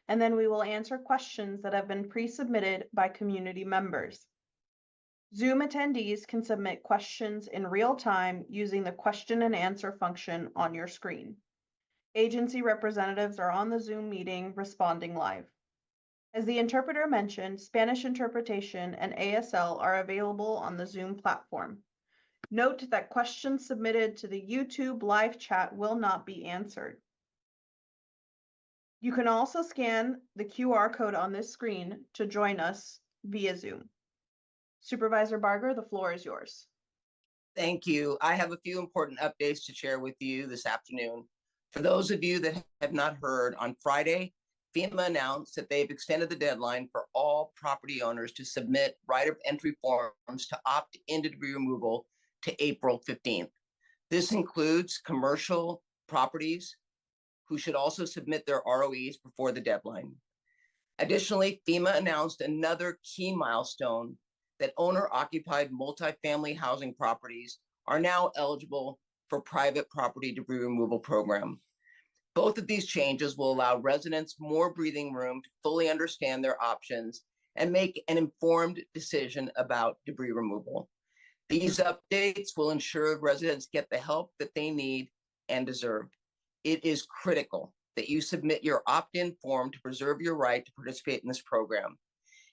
and then we will answer questions that have been pre-submitted by community members. Zoom attendees can submit questions in real time using the question and answer function on your screen. Agency representatives are on the Zoom meeting responding live. As the interpreter mentioned, Spanish interpretation and ASL are available on the Zoom platform. Note that questions submitted to the YouTube live chat will not be answered. You can also scan the QR code on this screen to join us via Zoom. Supervisor Barger, the floor is yours. Thank you. I have a few important updates to share with you this afternoon. For those of you that have not heard, on Friday, FEMA announced that they've extended the deadline for all property owners to submit right of entry forms to opt into debris removal to April 15th. This includes commercial properties who should also submit their ROEs before the deadline. Additionally, FEMA announced another key milestone that owner-occupied multifamily housing properties are now eligible for private property debris removal program. Both of these changes will allow residents more breathing room to fully understand their options and make an informed decision about debris removal. These updates will ensure residents get the help that they need and deserve. It is critical that you submit your opt-in form to preserve your right to participate in this program.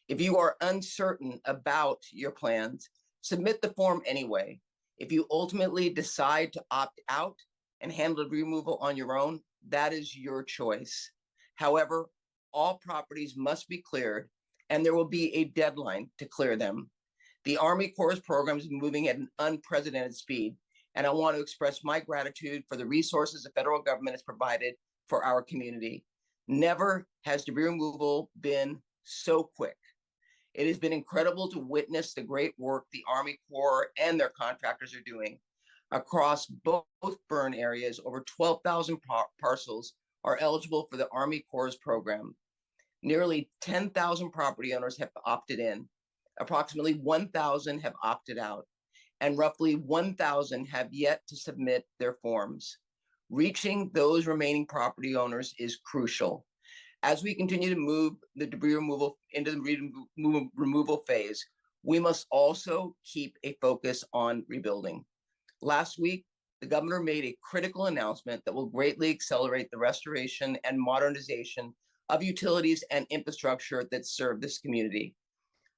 If you are uncertain about your plans, submit the form anyway. If you ultimately decide to opt out and handle debris removal on your own, that is your choice. However, all properties must be cleared, and there will be a deadline to clear them. The Army Corps program is moving at an unprecedented speed, and I want to express my gratitude for the resources the federal government has provided for our community. Never has debris removal been so quick. It has been incredible to witness the great work the Army Corps and their contractors are doing. Across both burn areas, over 12,000 parcels are eligible for the Army Corps program. Nearly 10,000 property owners have opted in. Approximately 1,000 have opted out, and roughly 1,000 have yet to submit their forms. Reaching those remaining property owners is crucial. As we continue to move the debris removal into the removal phase, we must also keep a focus on rebuilding. Last week, the governor made a critical announcement that will greatly accelerate the restoration and modernization of utilities and infrastructure that serve this community.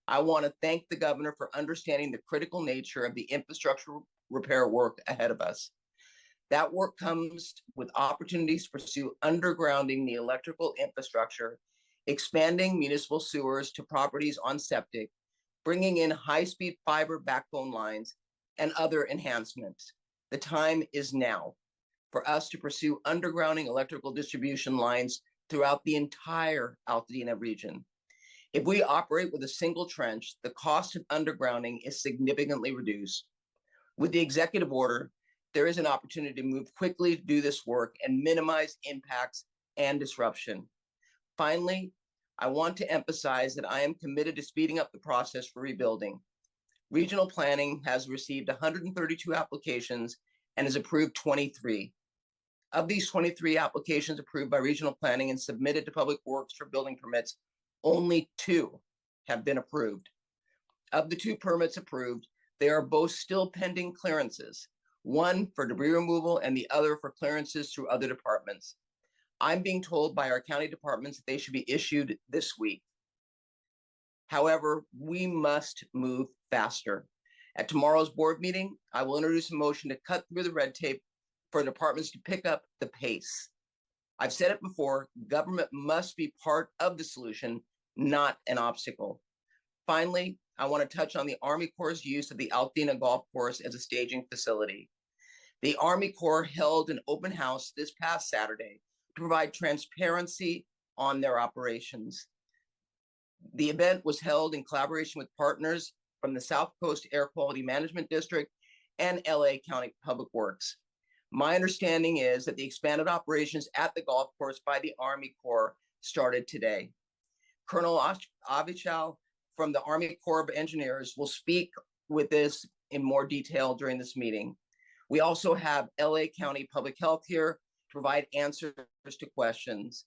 I want to thank the governor for understanding the critical nature of the infrastructure repair work ahead of us. That work comes with opportunities to pursue undergrounding the electrical infrastructure, expanding municipal sewers to properties on septic, bringing in high-speed fiber backbone lines, and other enhancements. The time is now for us to pursue undergrounding electrical distribution lines throughout the entire Altadena region. If we operate with a single trench, the cost of undergrounding is significantly reduced. With the executive order, there is an opportunity to move quickly to do this work and minimize impacts and disruption. Finally, I want to emphasize that I am committed to speeding up the process for rebuilding. Regional planning has received 132 applications and has approved 23. Of these 23 applications approved by regional planning and submitted to Public Works for building permits, only 2 have been approved. Of the 2 permits approved, they are both still pending clearances, one for debris removal and the other for clearances through other departments. I'm being told by our county departments that they should be issued this week. However, we must move faster. At tomorrow's board meeting, I will introduce a motion to cut through the red tape for departments to pick up the pace. I've said it before, government must be part of the solution, not an obstacle. Finally, I want to touch on the Army Corps' use of the Altadena Golf Course as a staging facility. The Army Corps held an open house this past Saturday to provide transparency on their operations. The event was held in collaboration with partners from the South Coast Air Quality Management District and LA County Public Works. My understanding is that the expanded operations at the golf course by the Army Corps started today. Colonel Avichal from the Army Corps of Engineers will speak with this in more detail during this meeting. We also have LA County Public Health here to provide answers to questions.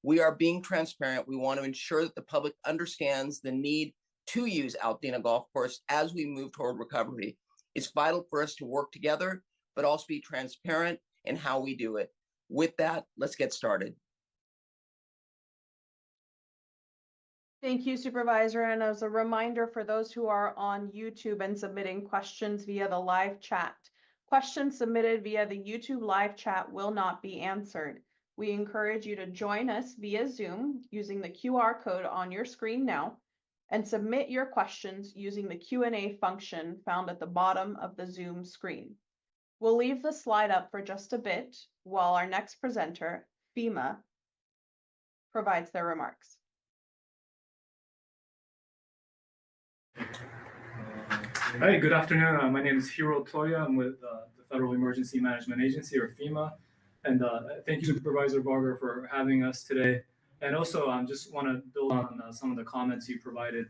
We are being transparent. We want to ensure that the public understands the need to use Altadena Golf Course as we move toward recovery. It's vital for us to work together, but also be transparent in how we do it. With that, let's get started. Thank you, Supervisor. And as a reminder for those who are on YouTube and submitting questions via the live chat, questions submitted via the YouTube live chat will not be answered. We encourage you to join us via Zoom using the QR code on your screen now and submit your questions using the Q&A function found at the bottom of the Zoom screen. We'll leave the slide up for just a bit while our next presenter, FEMA, provides their remarks. Hi, good afternoon. My name is Hiro Toya. I'm with the Federal Emergency Management Agency, or FEMA. And thank you, Supervisor Barger, for having us today. And also, I just want to build on some of the comments you provided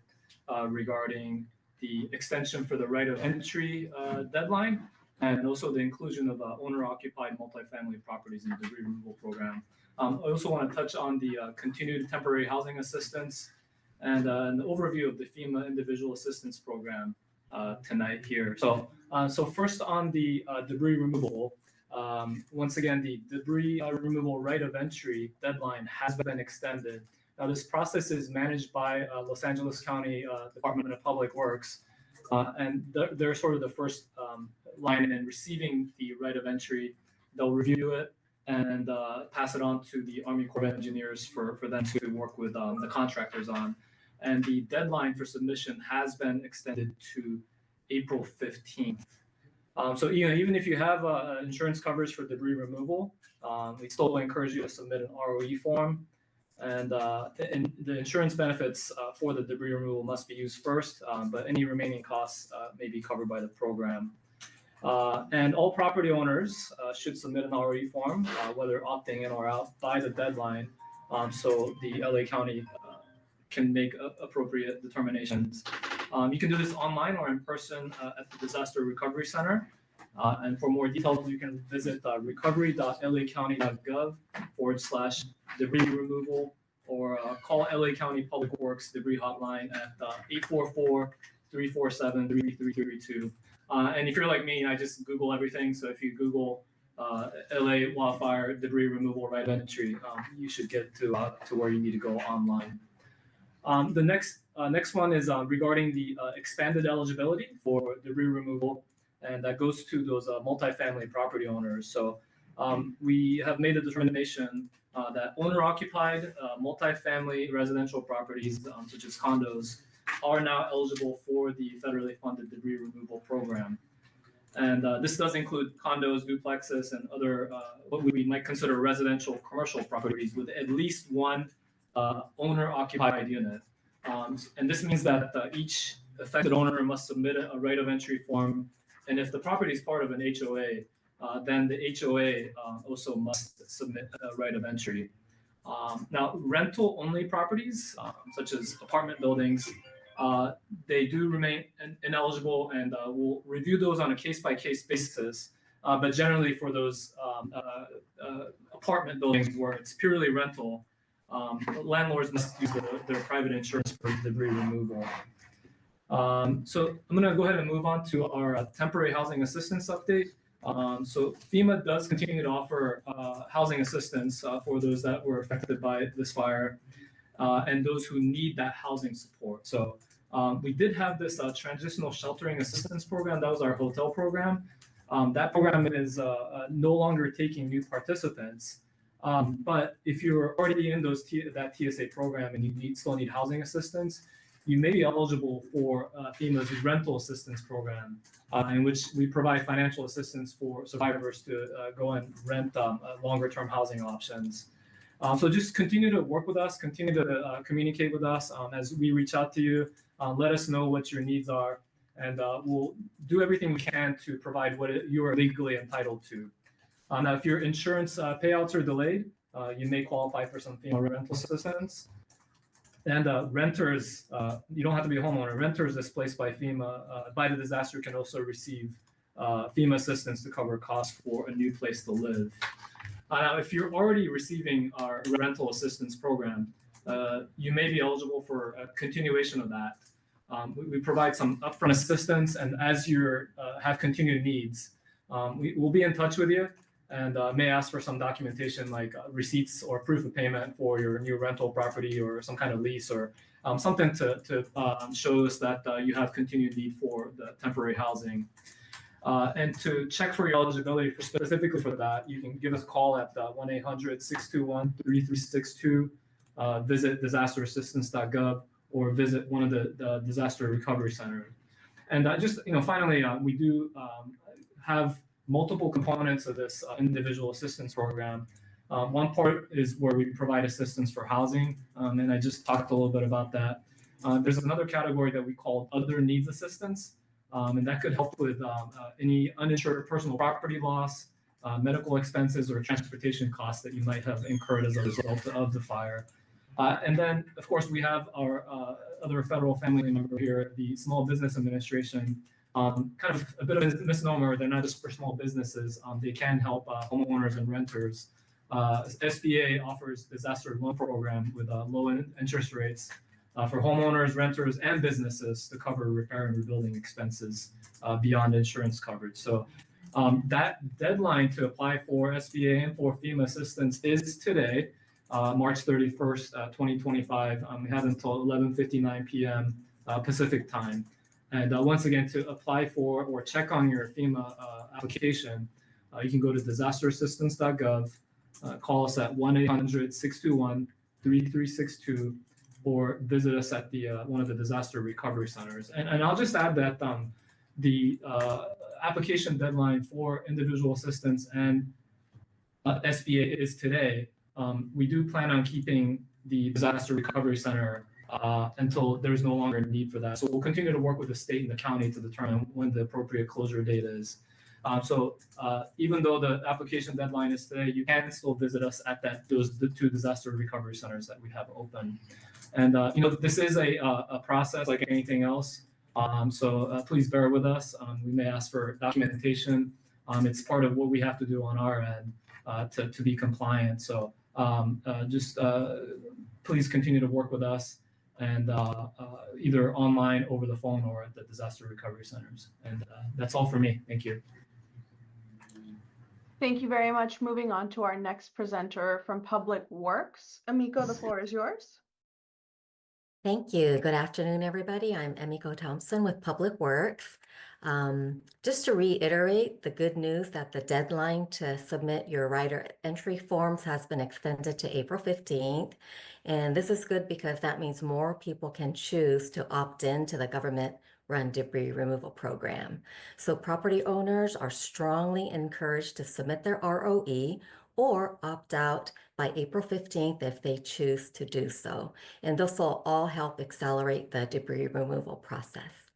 regarding the extension for the right of entry deadline, and also the inclusion of owner-occupied multifamily properties in the debris removal program. I also want to touch on the continued temporary housing assistance and an overview of the FEMA Individual Assistance Program tonight here. So first on the debris removal, once again, the debris removal right of entry deadline has been extended. Now, this process is managed by Los Angeles County Department of Public Works, and they're sort of the first line in receiving the right of entry. They'll review it and pass it on to the Army Corps of Engineers for them to work with the contractors on. And the deadline for submission has been extended to April 15th. So even if you have insurance coverage for debris removal, we still encourage you to submit an ROE form. And the insurance benefits for the debris removal must be used first, but any remaining costs may be covered by the program. And all property owners should submit an ROE form, whether opting in or out, by the deadline, so the LA County can make appropriate determinations. You can do this online or in person at the Disaster Recovery Center. And for more details, you can visit recovery.lacounty.gov /debris removal, or call LA County Public Works Debris Hotline at 844-347-3332. And if you're like me, I just Google everything. So if you Google LA wildfire debris removal right of entry, you should get to where you need to go online. The next one is regarding the expanded eligibility for debris removal, and that goes to those multifamily property owners. So we have made a determination that owner-occupied multifamily residential properties, such as condos, are now eligible for the federally funded debris removal program. And this does include condos, duplexes, and other what we might consider residential commercial properties with at least one owner-occupied unit. And this means that each affected owner must submit a right of entry form. And if the property is part of an HOA, then the HOA also must submit a right of entry. Now, rental-only properties, such as apartment buildings, they do remain ineligible, and we'll review those on a case-by-case basis. But generally, for those apartment buildings where it's purely rental, landlords must use their private insurance for debris removal. So I'm going to go ahead and move on to our temporary housing assistance update. So FEMA does continue to offer housing assistance for those that were affected by this fire and those who need that housing support. So we did have this transitional sheltering assistance program. That was our hotel program. That program is no longer taking new participants. But if you're already in that TSA program and you still need housing assistance, you may be eligible for FEMA's rental assistance program, in which we provide financial assistance for survivors to go and rent longer-term housing options. So just continue to work with us, continue to communicate with us as we reach out to you. Let us know what your needs are, and we'll do everything we can to provide what you are legally entitled to. Now, if your insurance payouts are delayed, you may qualify for some FEMA rental assistance. And renters, you don't have to be a homeowner. Renters displaced by FEMA, by the disaster, can also receive FEMA assistance to cover costs for a new place to live. Now, if you're already receiving our rental assistance program, you may be eligible for a continuation of that. We provide some upfront assistance, and as you have continued needs, we will be in touch with you and may ask for some documentation like receipts or proof of payment for your new rental property or some kind of lease or something to show us that you have continued need for the temporary housing. And to check for your eligibility specifically for that, you can give us a call at 1-800-621-3362, visit disasterassistance.gov, or visit one of the disaster recovery centers. And just finally, we do have multiple components of this individual assistance program. One part is where we provide assistance for housing, and I just talked a little bit about that. There's another category that we call other needs assistance, and that could help with any uninsured personal property loss, medical expenses, or transportation costs that you might have incurred as a result of the fire. And then, of course, we have our other federal family member here, the Small Business Administration. Kind of a bit of a misnomer, they're not just for small businesses. They can help homeowners and renters. SBA offers disaster loan program with low interest rates for homeowners, renters, and businesses to cover repair and rebuilding expenses beyond insurance coverage. So that deadline to apply for SBA and for FEMA assistance is today, March 31st, 2025. We have until 11:59 p.m. Pacific time. And once again, to apply for or check on your FEMA application, you can go to disasterassistance.gov, call us at 1-800-621-3362, or visit us at the one of the disaster recovery centers. And I'll just add that the application deadline for individual assistance and SBA is today. We do plan on keeping the disaster recovery center until there's no longer a need for that. So we'll continue to work with the state and the county to determine when the appropriate closure date is. So even though the application deadline is today, you can still visit us at the two disaster recovery centers that we have open. And this is a process like anything else. So please bear with us. We may ask for documentation. It's part of what we have to do on our end to be compliant. So just please continue to work with us, and either online, over the phone, or at the disaster recovery centers. And that's all for me. Thank you. Thank you very much. Moving on to our next presenter from Public Works. Emiko, the floor is yours. Thank you. Good afternoon, everybody. I'm Emiko Thompson with Public Works. Just to reiterate the good news that the deadline to submit your rider entry forms has been extended to April 15th. And this is good because that means more people can choose to opt in to the government-run debris removal program. So property owners are strongly encouraged to submit their ROE or opt out by April 15th if they choose to do so. And this will all help accelerate the debris removal process.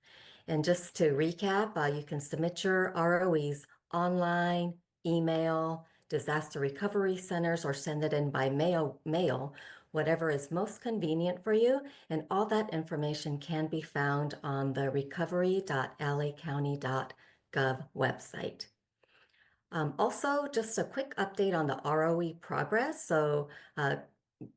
And just to recap, you can submit your ROEs online, email, disaster recovery centers, or send it in by mail, whatever is most convenient for you. And all that information can be found on the recovery.lacounty.gov website. Also, just a quick update on the ROE progress. So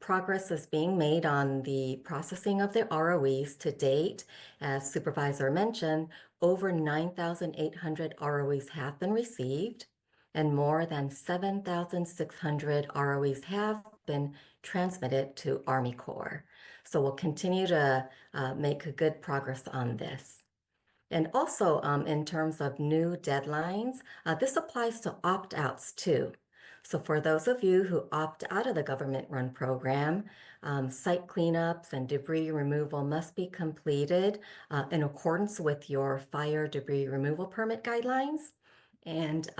progress is being made on the processing of the ROEs to date. As Supervisor mentioned, over 9,800 ROEs have been received, and more than 7,600 ROEs have been transmitted to Army Corps. So we'll continue to make good progress on this. And also, in terms of new deadlines, this applies to opt-outs too. So for those of you who opt out of the government-run program, site cleanups and debris removal must be completed in accordance with your fire debris removal permit guidelines. And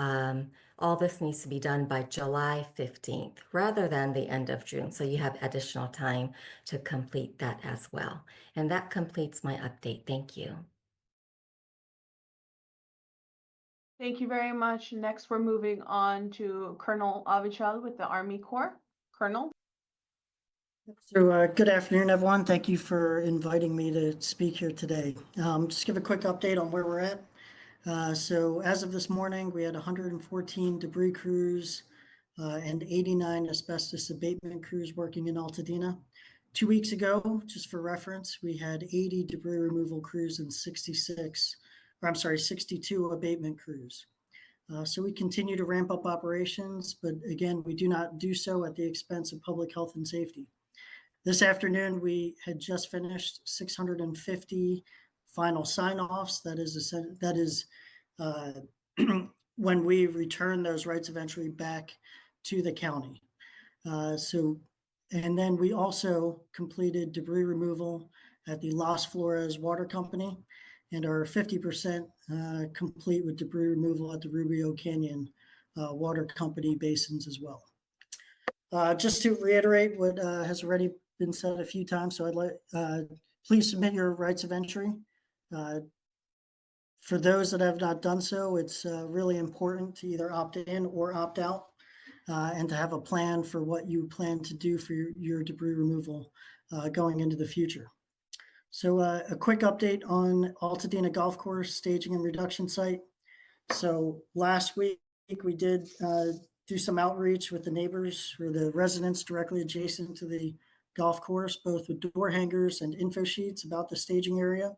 all this needs to be done by July 15th rather than the end of June. So you have additional time to complete that as well. And that completes my update. Thank you. Thank you very much. Next, we're moving on to Colonel Avichal with the Army Corps. Colonel. So good afternoon, everyone. Thank you for inviting me to speak here today. Just give a quick update on where we're at. So as of this morning, we had 114 debris crews and 89 asbestos abatement crews working in Altadena. 2 weeks ago, just for reference, we had 80 debris removal crews and 62 abatement crews. So we continue to ramp up operations, but again, we do not do so at the expense of public health and safety. This afternoon, we had just finished 650 final sign-offs. That is when we return those rights of entry back to the county. And then we also completed debris removal at the Las Flores Water Company and are 50% complete with debris removal at the Rubio Canyon Water Company basins as well. Just to reiterate what has already been said a few times, so I'd like, please submit your rights of entry. For those that have not done so, it's really important to either opt in or opt out, and to have a plan for what you plan to do for your debris removal going into the future. So a quick update on Altadena Golf Course staging and reduction site. So last week we did do some outreach with the neighbors or the residents directly adjacent to the golf course, both with door hangers and info sheets about the staging area.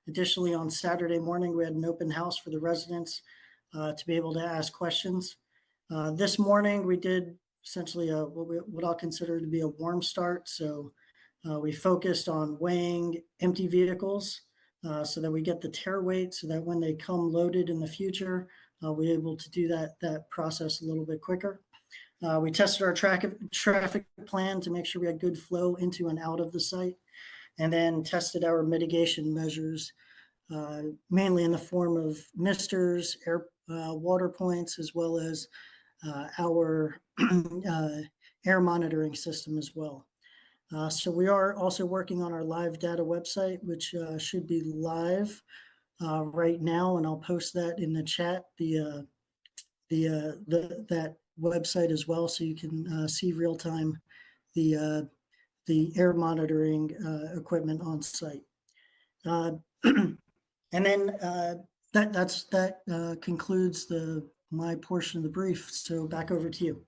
Additionally, on Saturday morning, we had an open house for the residents to be able to ask questions. This morning, we did essentially what I'll consider to be a warm start. So we focused on weighing empty vehicles so that we get the tare weight so that when they come loaded in the future, we're able to do that process a little bit quicker. We tested our traffic plan to make sure we had good flow into and out of the site, and then tested our mitigation measures, mainly in the form of misters, water points, as well as our air monitoring system as well. So we are also working on our live data website, which should be live right now, and I'll post that in the chat, that website as well, so you can see real time the air monitoring equipment on site. And then that concludes my portion of the brief. So back over to you.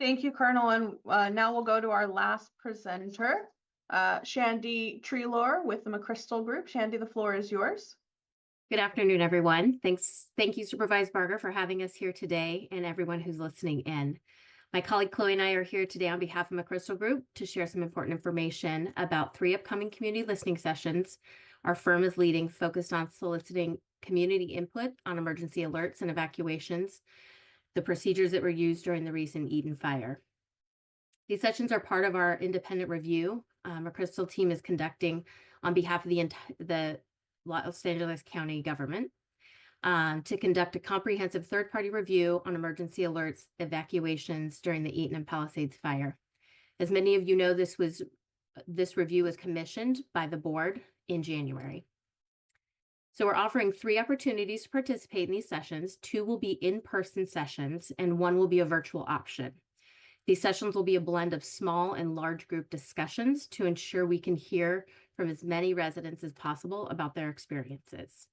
Thank you, Colonel. And now we'll go to our last presenter, Shandy Treelor with the McChrystal Group. Shandy, the floor is yours. Good afternoon, everyone. Thank you, Supervisor Barger, for having us here today and everyone who's listening in. My colleague Chloe and I are here today on behalf of McChrystal Group to share some important information about 3 upcoming community listening sessions our firm is leading, focused on soliciting community input on emergency alerts and evacuations, the procedures that were used during the recent Eaton fire. These sessions are part of our independent review McChrystal team is conducting on behalf of the Los Angeles County government to conduct a comprehensive third-party review on emergency alerts, evacuations during the Eaton and Palisades fire. As many of you know, this review was commissioned by the board in January. So we're offering 3 opportunities to participate in these sessions. 2 will be in-person sessions and 1 will be a virtual option. These sessions will be a blend of small and large group discussions to ensure we can hear from as many residents as possible about their experiences.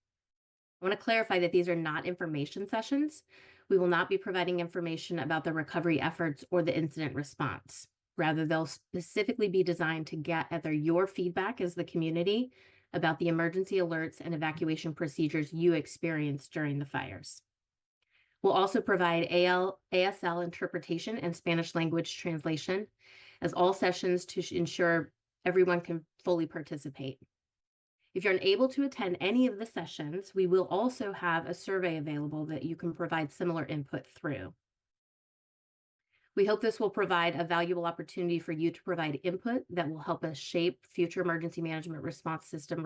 I want to clarify that these are not information sessions. We will not be providing information about the recovery efforts or the incident response. Rather, they'll specifically be designed to get at your feedback as the community about the emergency alerts and evacuation procedures you experienced during the fires. We'll also provide ASL interpretation and Spanish language translation as all sessions to ensure everyone can fully participate. If you're unable to attend any of the sessions, we will also have a survey available that you can provide similar input through. We hope this will provide a valuable opportunity for you to provide input that will help us shape future emergency management response system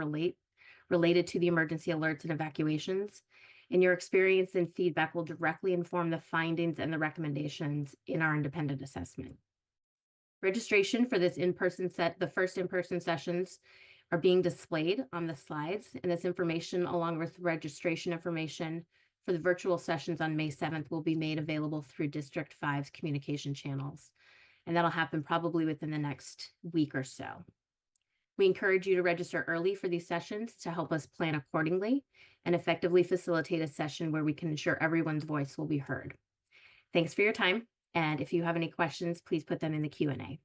related to the emergency alerts and evacuations. And your experience and feedback will directly inform the findings and the recommendations in our independent assessment. Registration for this the first in-person sessions are being displayed on the slides, and this information, along with registration information for the virtual sessions on May 7th, will be made available through District 5's communication channels. And that'll happen probably within the next week or so. We encourage you to register early for these sessions to help us plan accordingly and effectively facilitate a session where we can ensure everyone's voice will be heard. Thanks for your time. And if you have any questions, please put them in the Q&A.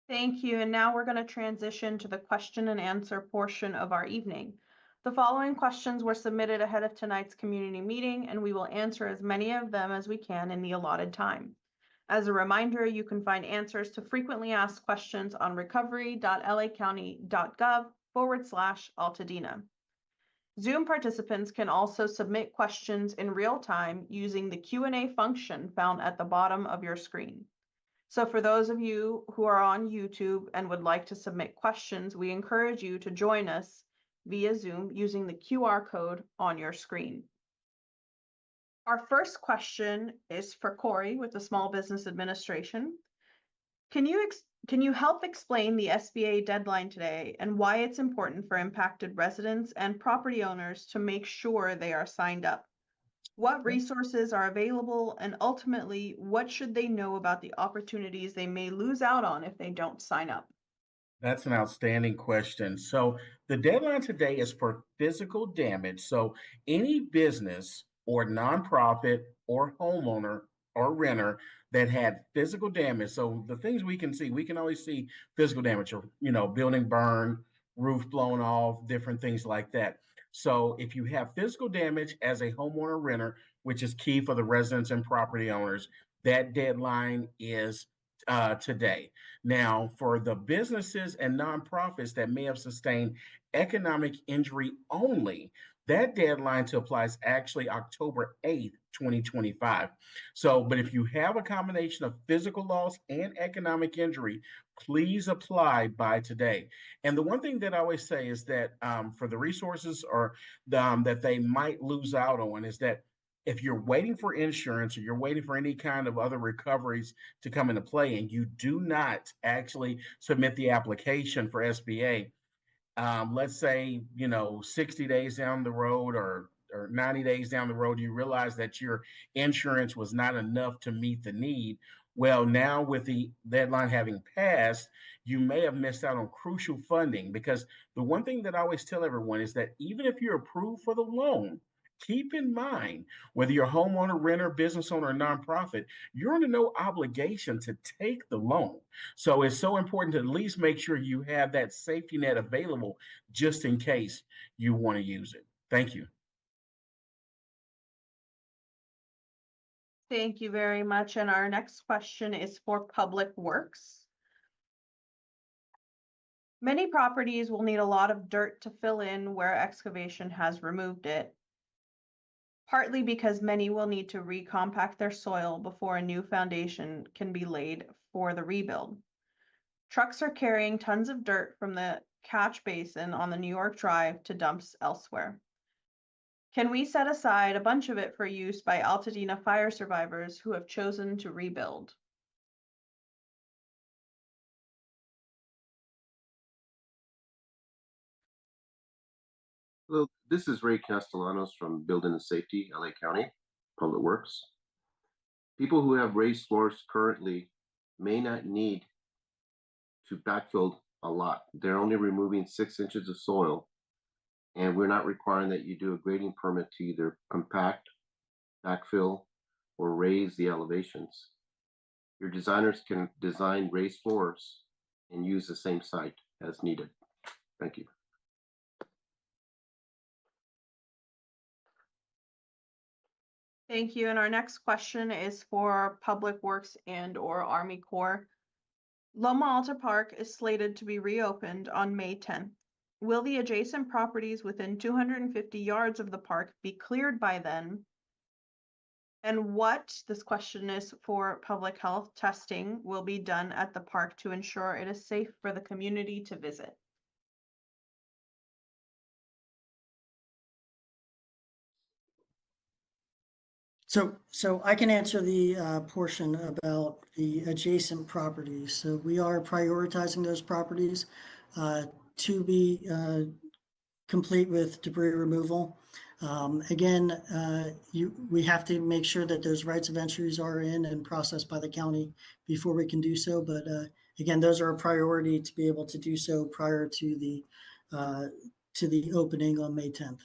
Thank you. And now we're going to transition to the question and answer portion of our evening. The following questions were submitted ahead of tonight's community meeting, and we will answer as many of them as we can in the allotted time. As a reminder, you can find answers to frequently asked questions on recovery.lacounty.gov/Altadena. Zoom participants can also submit questions in real time using the Q&A function found at the bottom of your screen. So for those of you who are on YouTube and would like to submit questions, we encourage you to join us via Zoom using the QR code on your screen. Our first question is for Corey with the Small Business Administration. Can you help explain the SBA deadline today and why it's important for impacted residents and property owners to make sure they are signed up? What resources are available, and ultimately, what should they know about the opportunities they may lose out on if they don't sign up? That's an outstanding question. So the deadline today is for physical damage. So any business or nonprofit or homeowner or renter that had physical damage. So the things we can see, we can always see physical damage, or building burned, roof blown off, different things like that. So if you have physical damage as a homeowner or renter, which is key for the residents and property owners, that deadline is today. Now, for the businesses and nonprofits that may have sustained economic injury only, that deadline to apply is actually October 8th, 2025. So, but if you have a combination of physical loss and economic injury, please apply by today. And the one thing that I always say is that for the resources or that they might lose out on is that if you're waiting for insurance or you're waiting for any kind of other recoveries to come into play and you do not actually submit the application for SBA, let's say, 60 days down the road or 90 days down the road, you realize that your insurance was not enough to meet the need. Well, now with the deadline having passed, you may have missed out on crucial funding, because the one thing that I always tell everyone is that even if you're approved for the loan, keep in mind, whether you're a homeowner, renter, business owner, or nonprofit, you're under no obligation to take the loan. So it's so important to at least make sure you have that safety net available just in case you want to use it. Thank you. Thank you very much. And our next question is for Public Works. Many properties will need a lot of dirt to fill in where excavation has removed it, partly because many will need to recompact their soil before a new foundation can be laid for the rebuild. Trucks are carrying tons of dirt from the catch basin on the New York Drive to dumps elsewhere. Can we set aside a bunch of it for use by Altadena fire survivors who have chosen to rebuild? Hello, this is Ray Castellanos from Building and Safety, LA County, Public Works. People who have raised floors currently may not need to backfill a lot. They're only removing 6 inches of soil, and we're not requiring that you do a grading permit to either compact, backfill, or raise the elevations. Your designers can design raised floors and use the same site as needed. Thank you. Thank you. And our next question is for Public Works and/or Army Corps. Loma Alta Park is slated to be reopened on May 10th. Will the adjacent properties within 250 yards of the park be cleared by then? And this question is for public health testing, will be done at the park to ensure it is safe for the community to visit? So I can answer the portion about the adjacent properties. So we are prioritizing those properties to be complete with debris removal. Again, we have to make sure that those rights of entries are in and processed by the county before we can do so. But again, those are a priority to be able to do so prior to the opening on May 10th.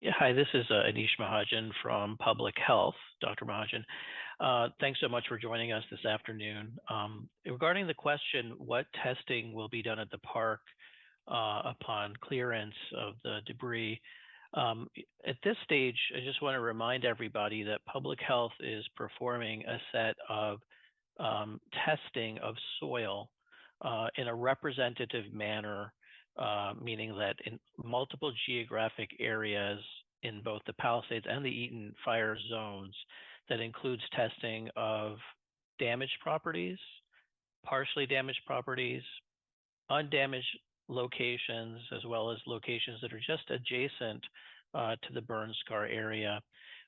Yeah, hi, this is Anish Mahajan from Public Health, Dr. Mahajan. Thanks so much for joining us this afternoon. Regarding the question, what testing will be done at the park upon clearance of the debris? At this stage, I just want to remind everybody that Public Health is performing a set of testing of soil in a representative manner, meaning that in multiple geographic areas in both the Palisades and the Eaton fire zones, that includes testing of damaged properties, partially damaged properties, undamaged locations, as well as locations that are just adjacent to the burn scar area.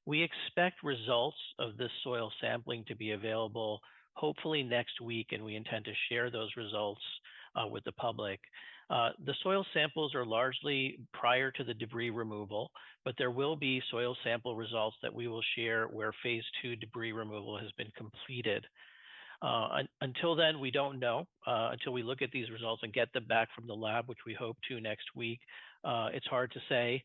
We expect results of this soil sampling to be available hopefully next week, and we intend to share those results with the public. The soil samples are largely prior to the debris removal, but there will be soil sample results that we will share where phase 2 debris removal has been completed. Until then, we don't know until we look at these results and get them back from the lab, which we hope to next week. It's hard to say,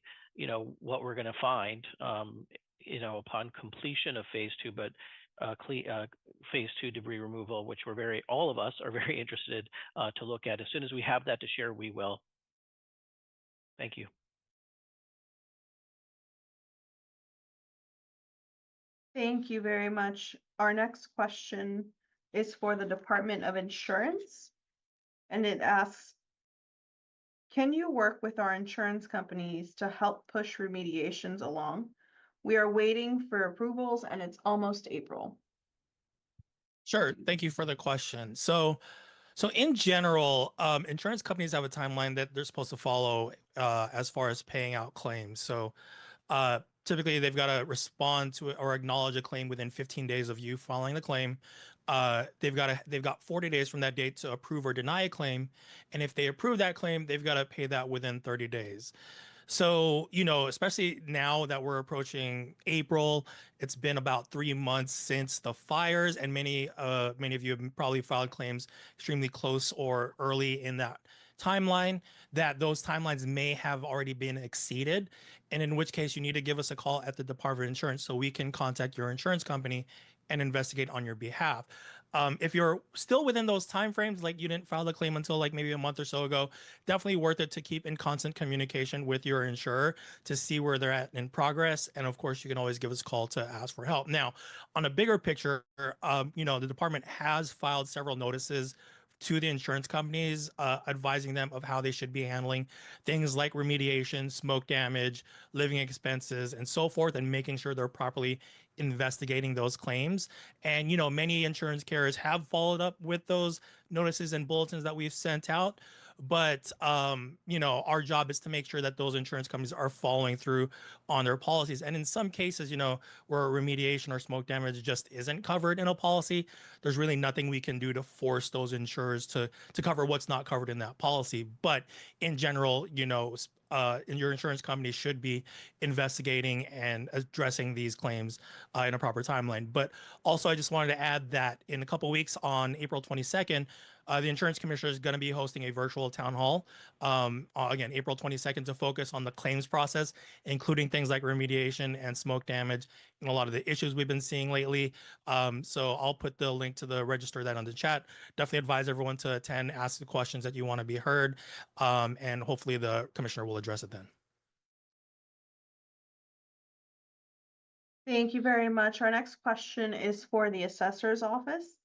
what we're going to find, upon completion of phase 2, but phase 2 debris removal, which all of us are very interested to look at. As soon as we have that to share, we will. Thank you. Thank you very much. Our next question is for the Department of Insurance, and it asks, can you work with our insurance companies to help push remediations along? We are waiting for approvals and it's almost April. Sure. Thank you for the question. So in general, insurance companies have a timeline that they're supposed to follow as far as paying out claims. So typically they've got to respond to or acknowledge a claim within 15 days of you filing the claim. They've got 40 days from that date to approve or deny a claim. And if they approve that claim, they've got to pay that within 30 days. So, especially now that we're approaching April, it's been about 3 months since the fires, and many of you have probably filed claims extremely close or early in that timeline, that those timelines may have already been exceeded, and in which case you need to give us a call at the Department of Insurance so we can contact your insurance company and investigate on your behalf. If you're still within those timeframes, like you didn't file the claim until like maybe a month or so ago, definitely worth it to keep in constant communication with your insurer to see where they're at in progress. And of course, you can always give us a call to ask for help. Now, on a bigger picture, the department has filed several notices to the insurance companies, advising them of how they should be handling things like remediation, smoke damage, living expenses, and so forth, and making sure they're properly investigating those claims. And, many insurance carriers have followed up with those notices and bulletins that we've sent out. But, our job is to make sure that those insurance companies are following through on their policies. And in some cases, where remediation or smoke damage just isn't covered in a policy, there's really nothing we can do to force those insurers to cover what's not covered in that policy. But in general, your insurance company should be investigating and addressing these claims in a proper timeline. But also, I just wanted to add that in a couple of weeks on April 22nd, the insurance commissioner is going to be hosting a virtual town hall, again, April 22nd, to focus on the claims process, including things like remediation and smoke damage and a lot of the issues we've been seeing lately. So I'll put the link to the register that on the chat. Definitely advise everyone to attend, ask the questions that you want to be heard, and hopefully the commissioner will address it then. Thank you very much. Our next question is for the assessor's office.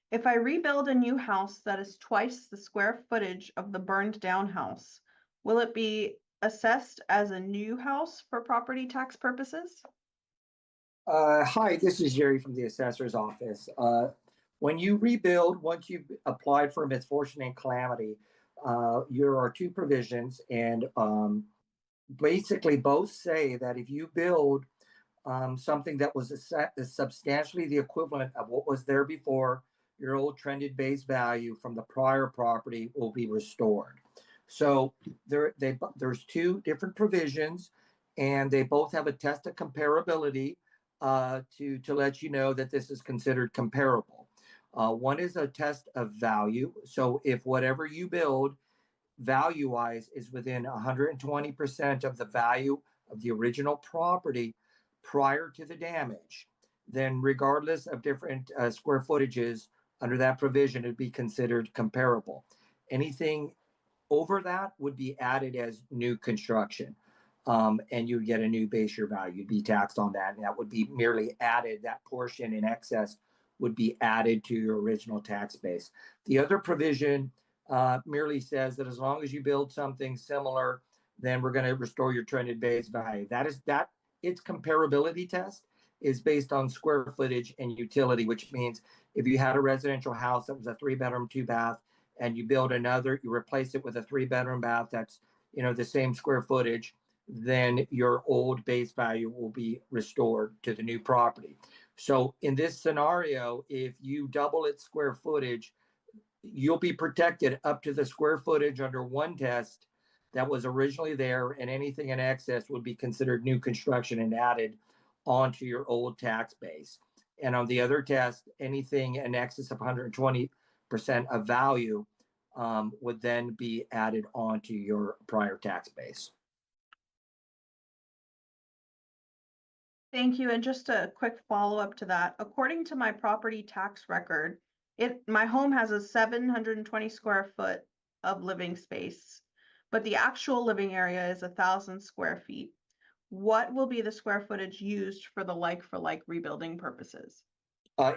If I rebuild a new house that is twice the square footage of the burned down house, will it be assessed as a new house for property tax purposes? Hi, this is Jerry from the assessor's office. When you rebuild, once you've applied for misfortune and calamity, there are two provisions, and basically both say that if you build something that was substantially the equivalent of what was there before, your old trended base value from the prior property will be restored. So there's two different provisions, and they both have a test of comparability to let you know that this is considered comparable. One is a test of value. So if whatever you build value-wise is within 120% of the value of the original property prior to the damage, then regardless of different square footages under that provision, it'd be considered comparable. Anything over that would be added as new construction. And you would get a new base year value. You'd be taxed on that. And that would be merely added. That portion in excess would be added to your original tax base. The other provision merely says that as long as you build something similar, then we're going to restore your trended base value. Its comparability test is based on square footage and utility, which means if you had a residential house that was a 3-bedroom, 2-bath, and you build another, you replace it with a 3-bedroom bath that's, the same square footage, then your old base value will be restored to the new property. So in this scenario, if you double its square footage, you'll be protected up to the square footage under one test that was originally there, and anything in excess would be considered new construction and added onto your old tax base. And on the other test, anything in excess of 120% of value would then be added onto your prior tax base. Thank you. And just a quick follow-up to that. According to my property tax record, my home has a 720 square foot of living space, but the actual living area is 1,000 square feet. What will be the square footage used for the like-for-like rebuilding purposes?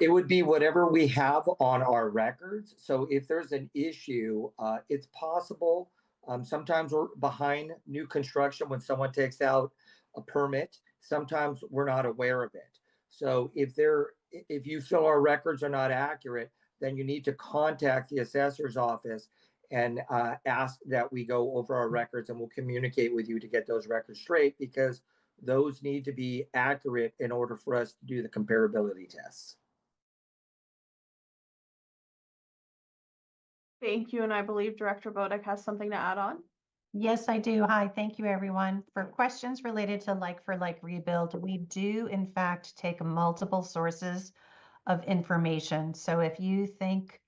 It would be whatever we have on our records. So if there's an issue, it's possible. Sometimes we're behind new construction when someone takes out a permit. Sometimes we're not aware of it. So if you feel our records are not accurate, then you need to contact the assessor's office and ask that we go over our records, and we'll communicate with you to get those records straight, because those need to be accurate in order for us to do the comparability tests. Thank you. And I believe Director Bodek has something to add on. Yes, I do. Hi, thank you, everyone. For questions related to like-for-like rebuild, we do, in fact, take multiple sources of information. So if you think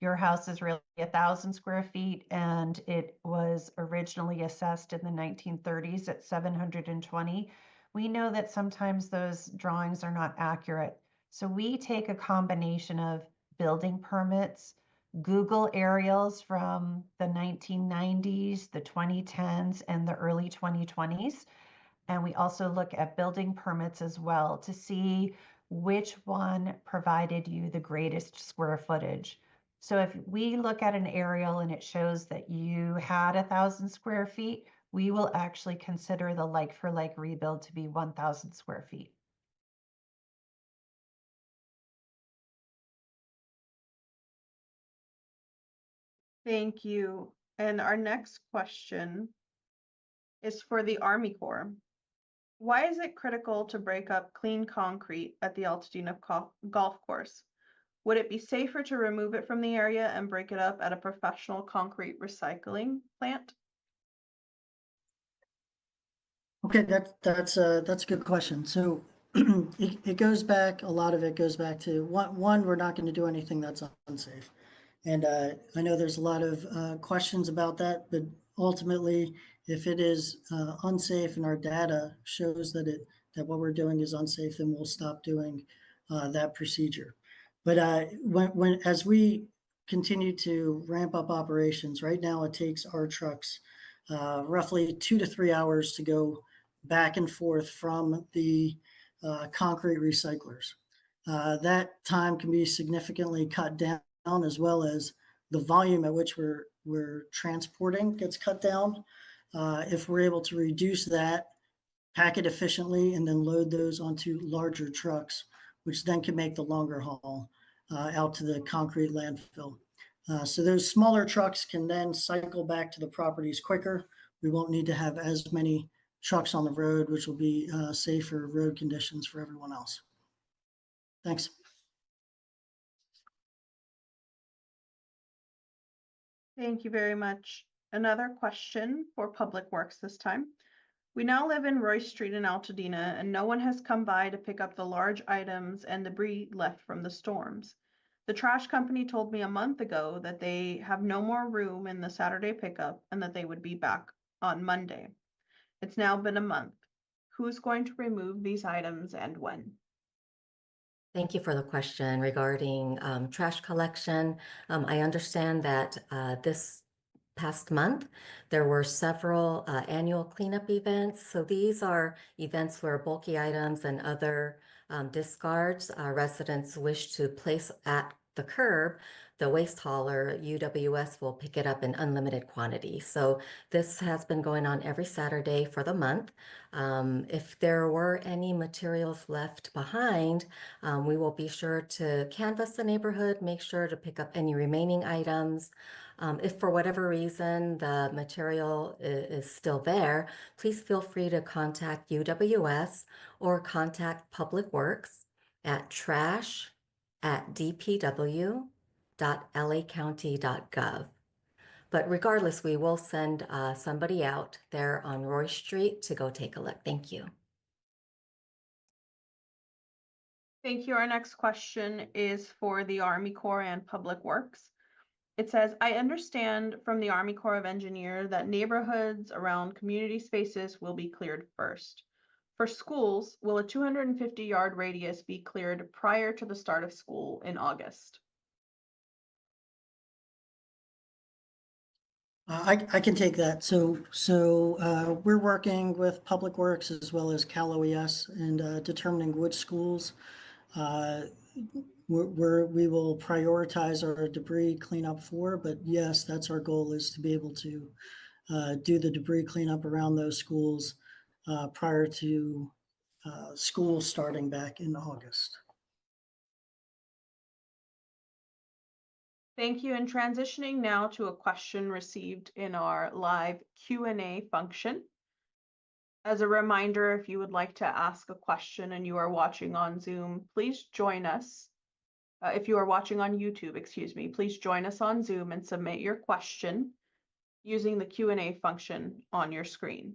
your house is really 1,000 square feet and it was originally assessed in the 1930s at 720, we know that sometimes those drawings are not accurate. So we take a combination of building permits, Google aerials from the 1990s, the 2010s, and the early 2020s. And we also look at building permits as well to see which one provided you the greatest square footage. So if we look at an aerial and it shows that you had 1,000 square feet, we will actually consider the like-for-like rebuild to be 1,000 square feet. Thank you. And our next question is for the Army Corps. Why is it critical to break up clean concrete at the Altadena golf course? Would it be safer to remove it from the area and break it up at a professional concrete recycling plant? Okay, that's a good question. So it goes back, a lot of it goes back to one, we're not going to do anything that's unsafe. And I know there's a lot of questions about that, but ultimately, if it is unsafe and our data shows that what we're doing is unsafe, then we'll stop doing that procedure. But as we continue to ramp up operations, right now it takes our trucks roughly 2 to 3 hours to go back and forth from the concrete recyclers. That time can be significantly cut down, as well as the volume at which we're transporting gets cut down. If we're able to reduce that, pack it efficiently, and then load those onto larger trucks, which then can make the longer haul out to the concrete landfill. So those smaller trucks can then cycle back to the properties quicker. We won't need to have as many trucks on the road, which will be safer road conditions for everyone else. Thanks. Thank you very much. Another question for Public Works this time. We now live in Royce Street in Altadena, and no one has come by to pick up the large items and debris left from the storms. The trash company told me a month ago that they have no more room in the Saturday pickup and that they would be back on Monday. It's now been a month. Who's going to remove these items and when? Thank you for the question regarding trash collection. I understand that this past month, there were several annual cleanup events. So these are events where bulky items and other discards residents wish to place at the curb. The waste hauler, UWS, will pick it up in unlimited quantity. So this has been going on every Saturday for the month. If there were any materials left behind, we will be sure to canvass the neighborhood, make sure to pick up any remaining items. If for whatever reason the material is still there, please feel free to contact UWS or contact Public Works at trash@dpw.lacounty.gov. But regardless, we will send somebody out there on Roy Street to go take a look. Thank you. Thank you. Our next question is for the Army Corps and Public Works. It says, I understand from the Army Corps of Engineers that neighborhoods around community spaces will be cleared first. For schools, will a 250-yard radius be cleared prior to the start of school in August? I can take that. So we're working with Public Works as well as Cal OES and determining which schools we will prioritize our debris cleanup for. But yes, that's our goal, is to be able to do the debris cleanup around those schools prior to school starting back in August. Thank you. And transitioning now to a question received in our live Q&A function. As a reminder, if you would like to ask a question and you are watching on Zoom, please join us. If you are watching on YouTube, excuse me, please join us on Zoom and submit your question using the Q&A function on your screen.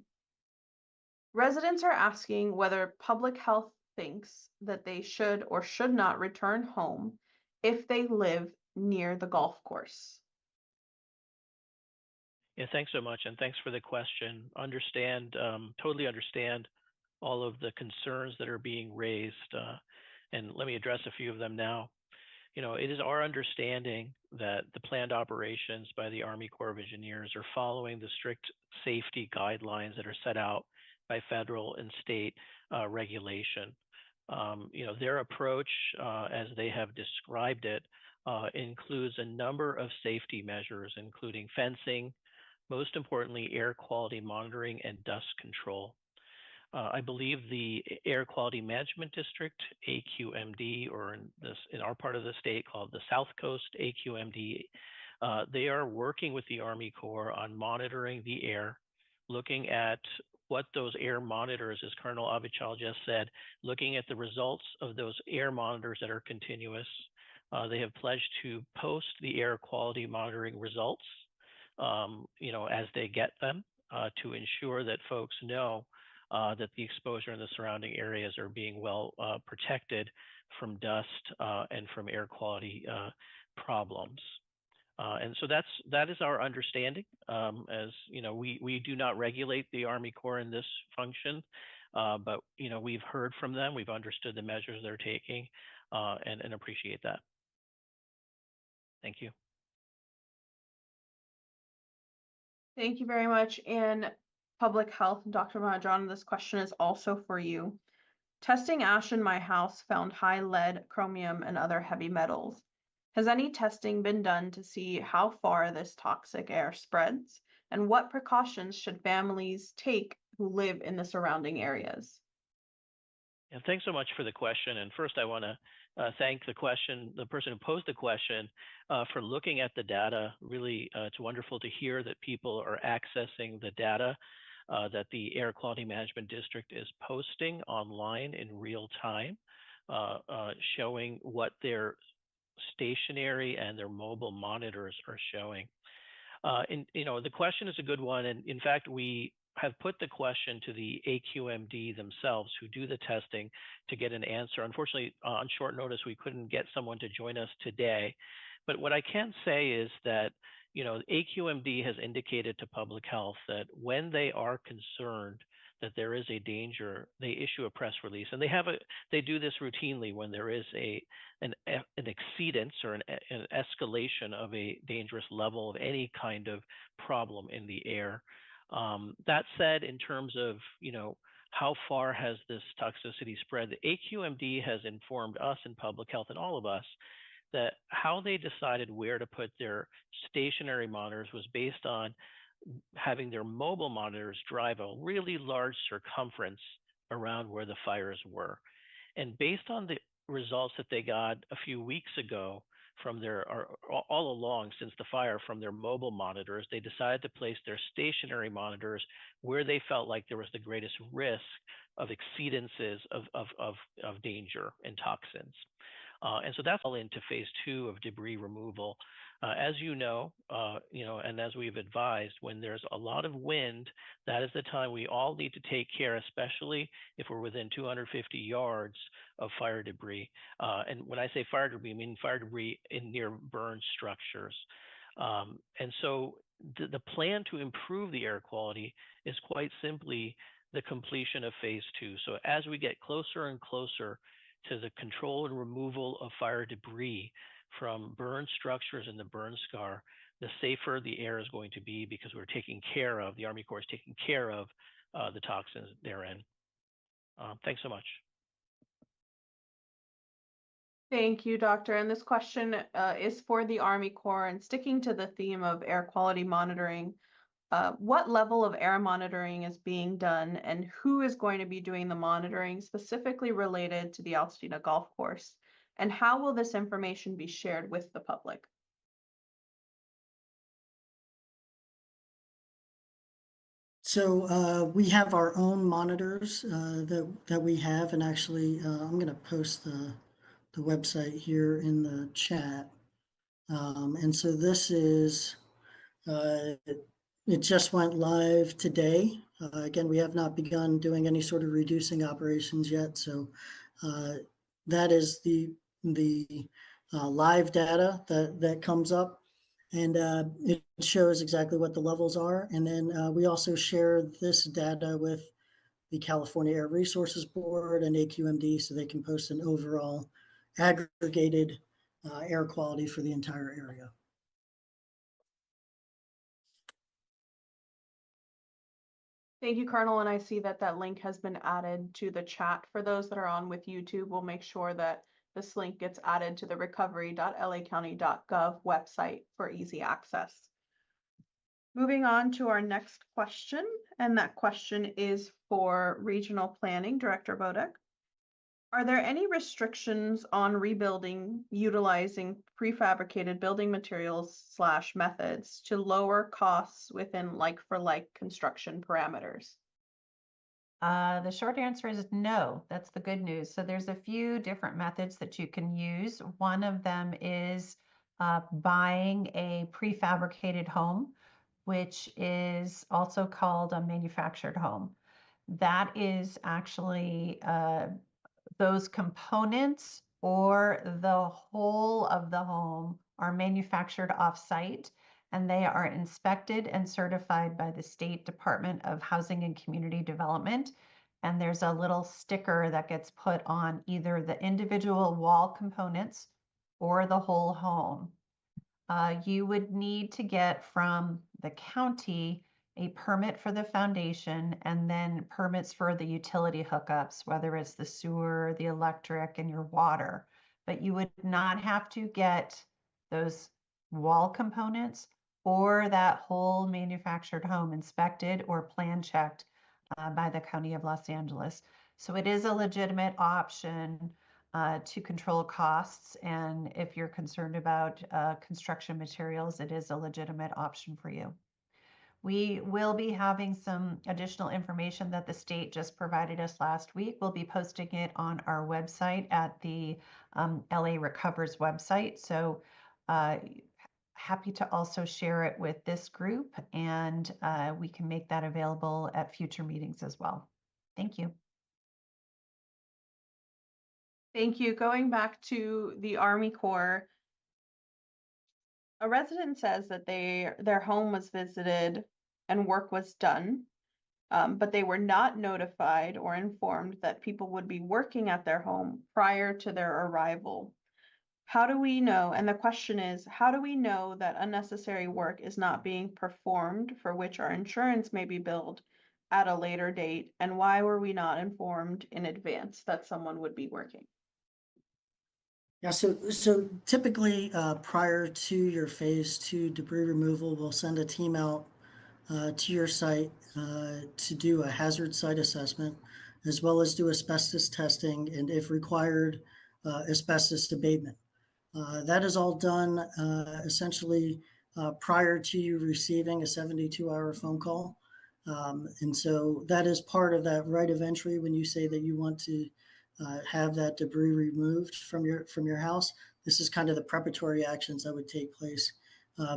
Residents are asking whether public health thinks that they should or should not return home if they live near the golf course. Yeah, thanks so much, and thanks for the question. Totally understand all of the concerns that are being raised, and let me address a few of them now. It is our understanding that the planned operations by the Army Corps of Engineers are following the strict safety guidelines that are set out by federal and state regulation. Their approach, as they have described it, includes a number of safety measures, including fencing, most importantly, air quality monitoring and dust control. I believe the Air Quality Management District, AQMD, or in our part of the state called the South Coast AQMD, they are working with the Army Corps on monitoring the air, looking at what those air monitors, as Colonel Avichal just said, looking at the results of those air monitors that are continuous. They have pledged to post the air quality monitoring results, as they get them, to ensure that folks know that the exposure in the surrounding areas are being well protected from dust and from air quality problems. And so that is our understanding. As we do not regulate the Army Corps in this function, but we've heard from them, we've understood the measures they're taking, and appreciate that. Thank you. Thank you very much. And Public Health, Dr. Mahajan, this question is also for you. Testing ash in my house found high lead, chromium, and other heavy metals. Has any testing been done to see how far this toxic air spreads? And what precautions should families take who live in the surrounding areas? And thanks so much for the question. And first, I want to thank the person who posed the question for looking at the data. Really, it's wonderful to hear that people are accessing the data that the Air Quality Management District is posting online in real time, showing what their stationary and their mobile monitors are showing. The question is a good one. And in fact, we have put the question to the AQMD themselves, who do the testing, to get an answer. Unfortunately, on short notice, we couldn't get someone to join us today. But what I can say is that, AQMD has indicated to Public Health that when they are concerned that there is a danger, they issue a press release, and they do this routinely when there is an exceedance or an escalation of a dangerous level of any kind of problem in the air. That said, in terms of, how far has this toxicity spread, the AQMD has informed us in public health and all of us that how they decided where to put their stationary monitors was based on having their mobile monitors drive a really large circumference around where the fires were. And based on the results that they got a few weeks ago from all along since the fire from their mobile monitors, they decided to place their stationary monitors where they felt like there was the greatest risk of exceedances of danger and toxins. And so that's all into phase 2 of debris removal. As you know, and as we've advised, when there's a lot of wind, that is the time we all need to take care, especially if we're within 250 yards of fire debris. And when I say fire debris, I mean fire debris in near burned structures. And so the plan to improve the air quality is quite simply the completion of phase 2. So as we get closer and closer to the control and removal of fire debris from burned structures in the burn scar, the safer the air is going to be, because we're taking care of, the Army Corps is taking care of the toxins therein. Thanks so much. Thank you, Doctor. And this question is for the Army Corps, and sticking to the theme of air quality monitoring. What level of air monitoring is being done, and who is going to be doing the monitoring specifically related to the Altadena Golf Course? And how will this information be shared with the public? So we have our own monitors that we have, and actually I'm going to post the website here in the chat. And so this is, it just went live today. Again, we have not begun doing any sort of reducing operations yet. So that is the live data that comes up, and it shows exactly what the levels are. And then we also share this data with the California Air Resources Board and AQMD, so they can post an overall aggregated air quality for the entire area. Thank you, Colonel. And I see that that link has been added to the chat. For those that are on with YouTube, we'll make sure that this link gets added to the recovery.lacounty.gov website for easy access. Moving on to our next question, and that question is for Regional Planning, Director Bodek. Are there any restrictions on rebuilding utilizing prefabricated building materials / methods to lower costs within like-for-like construction parameters? The short answer is no. That's the good news. So there's a few different methods that you can use. One of them is buying a prefabricated home, which is also called a manufactured home. That is actually those components or the whole of the home are manufactured off-site, and they are inspected and certified by the State Department of Housing and Community Development. And there's a little sticker that gets put on either the individual wall components or the whole home. You would need to get from the county a permit for the foundation, and then permits for the utility hookups, whether it's the sewer, the electric, and your water. But you would not have to get those wall components or that whole manufactured home inspected or plan checked by the County of Los Angeles. So it is a legitimate option to control costs. And if you're concerned about construction materials, it is a legitimate option for you. We will be having some additional information that the state just provided us last week. We'll be posting it on our website at the LA Recovers website. So happy to also share it with this group, and we can make that available at future meetings as well. Thank you. Thank you. Going back to the Army Corps, a resident says that their home was visited and work was done. but they were not notified or informed that people would be working at their home prior to their arrival. How do we know? And the question is, how do we know that unnecessary work is not being performed for which our insurance may be billed at a later date? And why were we not informed in advance that someone would be working? Yeah, so typically prior to your phase 2 debris removal, we'll send a team out to your site to do a hazard site assessment, as well as do asbestos testing, and if required, asbestos abatement. That is all done essentially prior to you receiving a 72-hour phone call. And so that is part of that right of entry when you say that you want to have that debris removed from your house. This is kind of the preparatory actions that would take place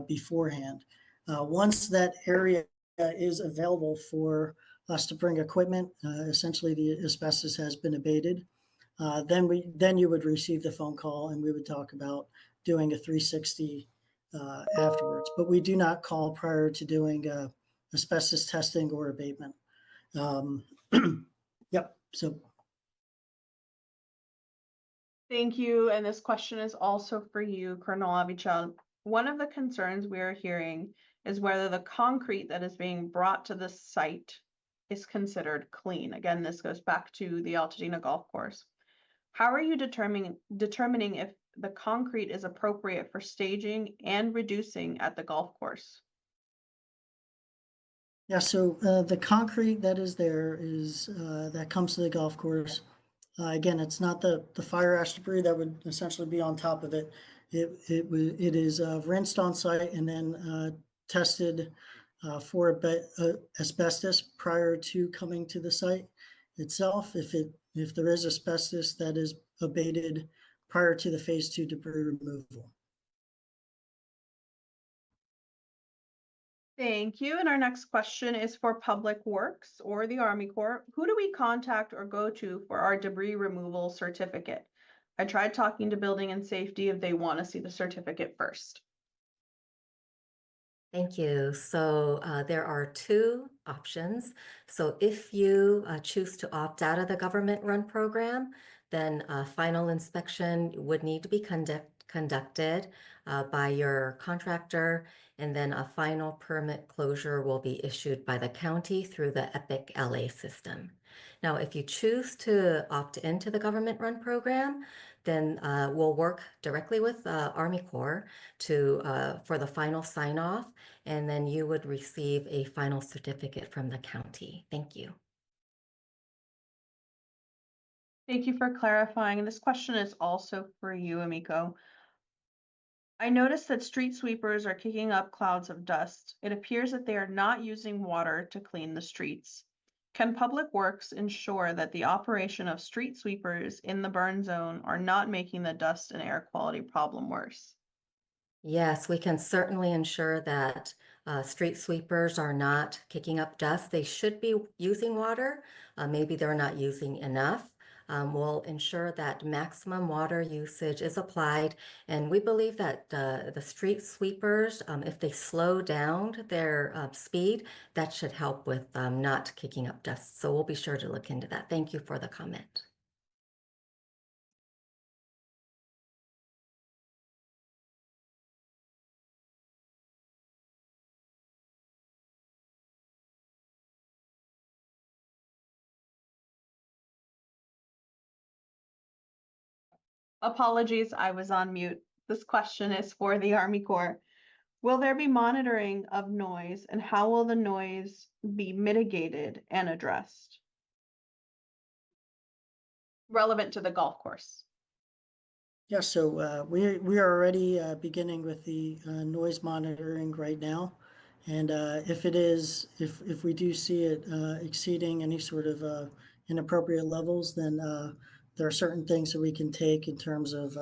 beforehand. Once that area is available for us to bring equipment, essentially the asbestos has been abated. Then you would receive the phone call, and we would talk about doing a 360 afterwards. But we do not call prior to doing asbestos testing or abatement. Yep. So. Thank you. And this question is also for you, Colonel Avichal. One of the concerns we are hearing is whether the concrete that is being brought to the site is considered clean. Again, this goes back to the Altadena golf course. How are you determining if the concrete is appropriate for staging and reducing at the golf course? Yeah, so the concrete that is there is that comes to the golf course. Again, it's not the fire ash debris that would essentially be on top of it. It is rinsed on site and then tested for asbestos prior to coming to the site itself. If there is asbestos, that is abated prior to the phase 2 debris removal. Thank you. And our next question is for Public Works or the Army Corps. Who do we contact or go to for our debris removal certificate? I tried talking to Building and Safety if they want to see the certificate first. Thank you. So there are two options. So if you choose to opt out of the government-run program, then a final inspection would need to be conducted by your contractor, and then a final permit closure will be issued by the county through the EPIC LA system. Now, if you choose to opt into the government-run program, then we'll work directly with Army Corps for the final sign-off, and then you would receive a final certificate from the county. Thank you. Thank you for clarifying. This question is also for you, Emiko. I noticed that street sweepers are kicking up clouds of dust. It appears that they are not using water to clean the streets. Can Public Works ensure that the operation of street sweepers in the burn zone are not making the dust and air quality problem worse? Yes, we can certainly ensure that street sweepers are not kicking up dust. They should be using water. Maybe they're not using enough. We'll ensure that maximum water usage is applied. And we believe that the street sweepers, if they slow down their speed, that should help with not kicking up dust. So we'll be sure to look into that. Thank you for the comment. Apologies, I was on mute. This question is for the Army Corps. Will there be monitoring of noise, and how will the noise be mitigated and addressed? Relevant to the golf course. Yeah, so we are already beginning with the noise monitoring right now. And if we do see it exceeding any sort of inappropriate levels, then there are certain things that we can take in terms of,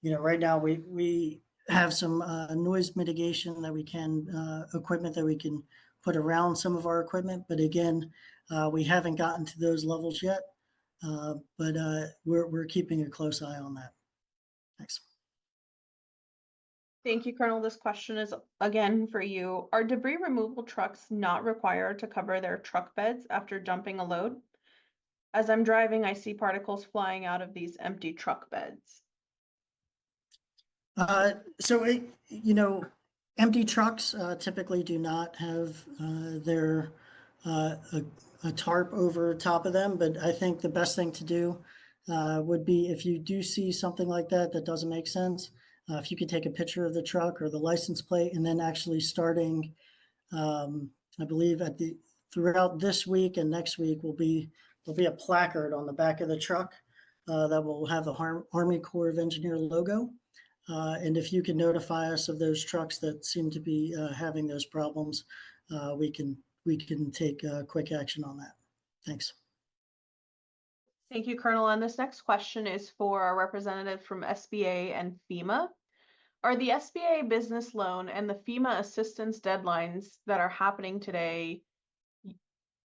right now we have some noise mitigation that we can, equipment that we can put around some of our equipment. But again, we haven't gotten to those levels yet, but we're keeping a close eye on that. Thanks. Thank you, Colonel. This question is again for you. Are debris removal trucks not required to cover their truck beds after dumping a load? As I'm driving, I see particles flying out of these empty truck beds. Empty trucks typically do not have their a tarp over top of them, but I think the best thing to do would be, if you do see something like that that doesn't make sense, if you could take a picture of the truck or the license plate, and then actually starting, I believe throughout this week and next week there'll be a placard on the back of the truck that will have the Army Corps of Engineer logo. And if you can notify us of those trucks that seem to be having those problems, we can take quick action on that. Thanks. Thank you, Colonel. And this next question is for our representative from SBA and FEMA. Are the SBA business loan and the FEMA assistance deadlines that are happening today,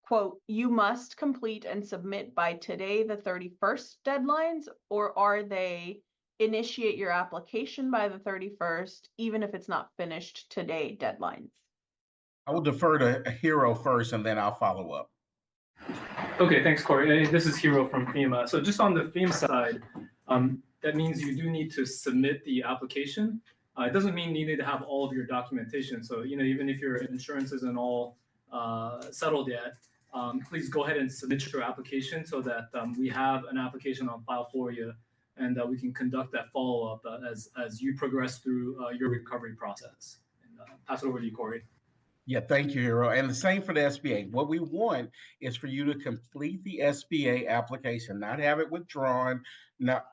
quote, you must complete and submit by today, the 31st deadlines, or are they initiate your application by the 31st, even if it's not finished today deadlines? I will defer to Hero first, and then I'll follow up. Okay, thanks, Corey. This is Hero from FEMA. So just on the FEMA side, that means you do need to submit the application. It doesn't mean you need to have all of your documentation. So, even if your insurance isn't all settled yet, please go ahead and submit your application so that we have an application on file for you, and we can conduct that follow-up as you progress through your recovery process. And pass it over to you, Corey. Yeah, thank you, Hero. And the same for the SBA. What we want is for you to complete the SBA application, not have it withdrawn, not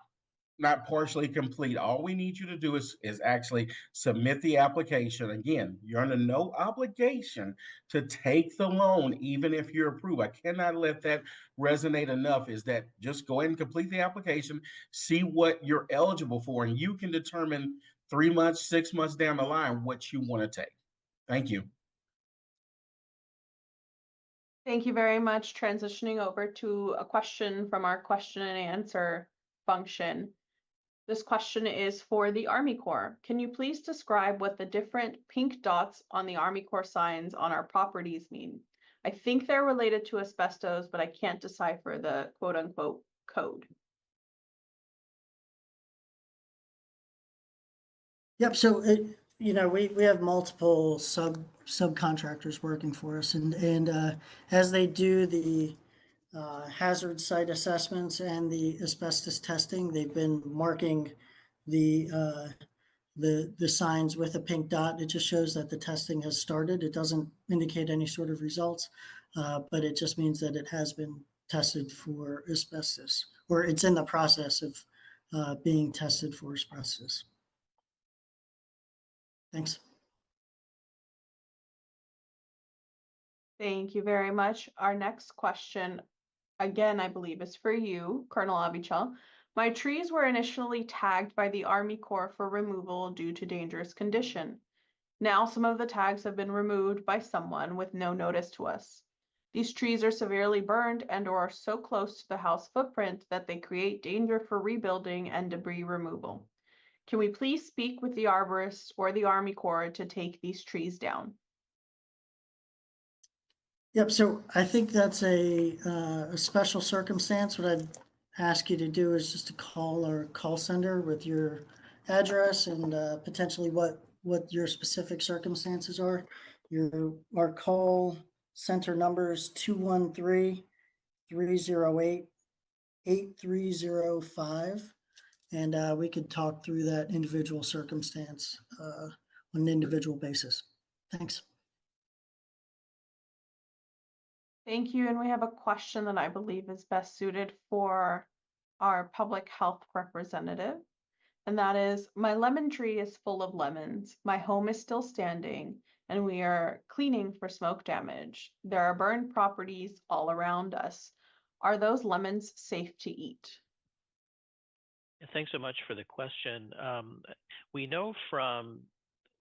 partially complete. All we need you to do is actually submit the application. Again, you're under no obligation to take the loan, even if you're approved. I cannot let that resonate enough, is that just go ahead and complete the application, see what you're eligible for, and you can determine 3 months, 6 months down the line what you want to take. Thank you. Thank you very much. Transitioning over to a question from our question and answer function. This question is for the Army Corps. Can you please describe what the different pink dots on the Army Corps signs on our properties mean? I think they're related to asbestos, but I can't decipher the quote unquote code. Yep. So we have multiple subcontractors working for us, and as they do the hazard site assessments and the asbestos testing, they've been marking the signs with a pink dot. It just shows that the testing has started. It doesn't indicate any sort of results, but it just means that it has been tested for asbestos, or it's in the process of being tested for asbestos. Thanks. Thank you very much. Our next question, again, I believe is for you, Colonel Abichal. My trees were initially tagged by the Army Corps for removal due to dangerous condition. Now some of the tags have been removed by someone with no notice to us. These trees are severely burned and or are so close to the house footprint that they create danger for rebuilding and debris removal. Can we please speak with the arborists or the Army Corps to take these trees down? Yep. So I think that's a special circumstance. What I'd ask you to do is just to call our call center with your address and potentially what your specific circumstances are. Our call center number is 213-308-8305. And we could talk through that individual circumstance on an individual basis. Thanks. Thank you. And we have a question that I believe is best suited for our public health representative. And that is, my lemon tree is full of lemons. My home is still standing and we are cleaning for smoke damage. There are burned properties all around us. Are those lemons safe to eat? Thanks so much for the question. We know from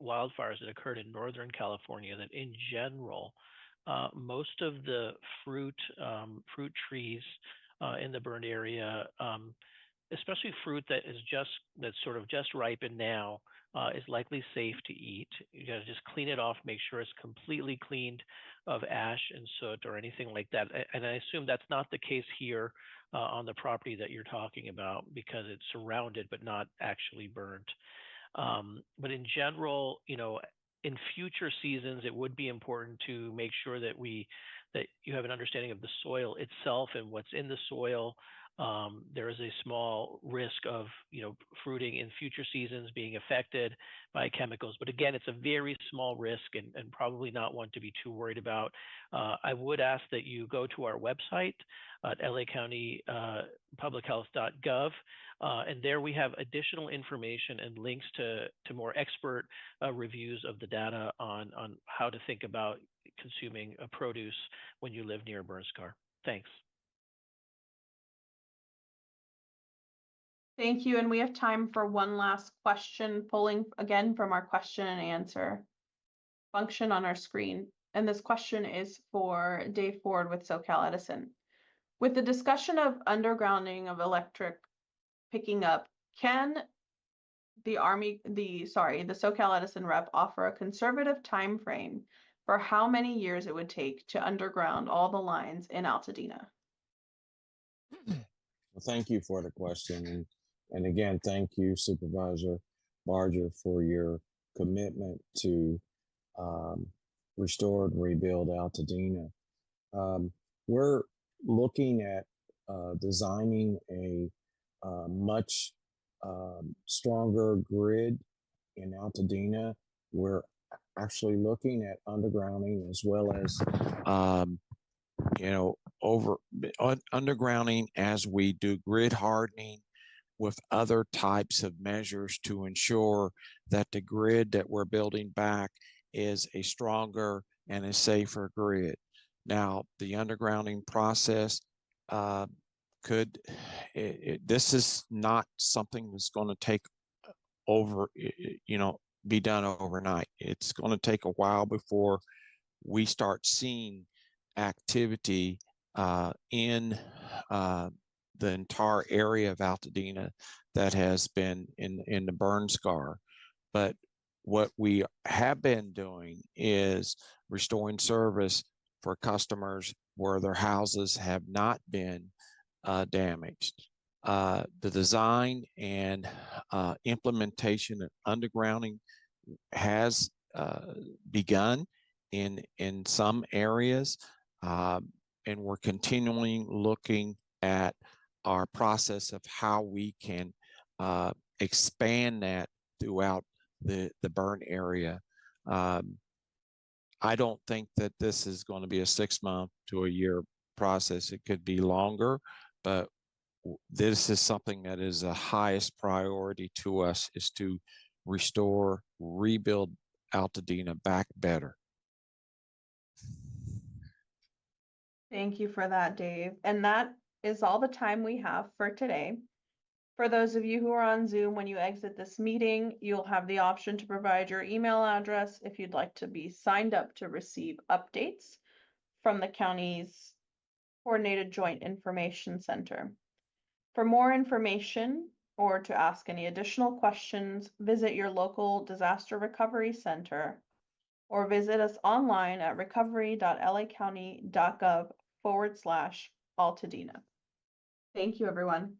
wildfires that occurred in Northern California that in general, most of the fruit trees in the burned area, especially fruit that's sort of just ripened now, is likely safe to eat. You got to just clean it off, make sure it's completely cleaned of ash and soot or anything like that. And I assume that's not the case here on the property that you're talking about, because it's surrounded but not actually burnt. But in general, in future seasons, it would be important to make sure that you have an understanding of the soil itself and what's in the soil. There is a small risk of, fruiting in future seasons being affected by chemicals. But again, it's a very small risk and probably not one to be too worried about. I would ask that you go to our website at LA.county.gov. And there we have additional information and links to more expert reviews of the data on how to think about consuming produce when you live near a burn scar. Thanks. Thank you. And we have time for one last question, pulling again from our question and answer function on our screen. And this question is for Dave Ford with SoCal Edison. With the discussion of undergrounding of electric picking up, can the SoCal Edison rep offer a conservative time frame for how many years it would take to underground all the lines in Altadena? Well, thank you for the question. And again, thank you, Supervisor Barger, for your commitment to restore and rebuild Altadena. We're looking at designing a much stronger grid in Altadena. We're actually looking at undergrounding as well as undergrounding as we do grid hardening with other types of measures to ensure that the grid that we're building back is a stronger and a safer grid. Now, the undergrounding process this is not something that's going to take be done overnight. It's going to take a while before we start seeing activity in the entire area of Altadena that has been in the burn scar. But what we have been doing is restoring service for customers where their houses have not been damaged. The design and implementation of undergrounding has begun in some areas, and we're continually looking at our process of how we can expand that throughout the burn area. I don't think that this is going to be a 6-month to a year process. It could be longer, but this is something that is the highest priority to us, is to restore, rebuild Altadena back better. Thank you for that, Dave. And that is all the time we have for today. For those of you who are on Zoom, when you exit this meeting, you'll have the option to provide your email address if you'd like to be signed up to receive updates from the county's Coordinated Joint Information Center. For more information or to ask any additional questions, visit your local disaster recovery center or visit us online at recovery.lacounty.gov/Altadena. Thank you, everyone.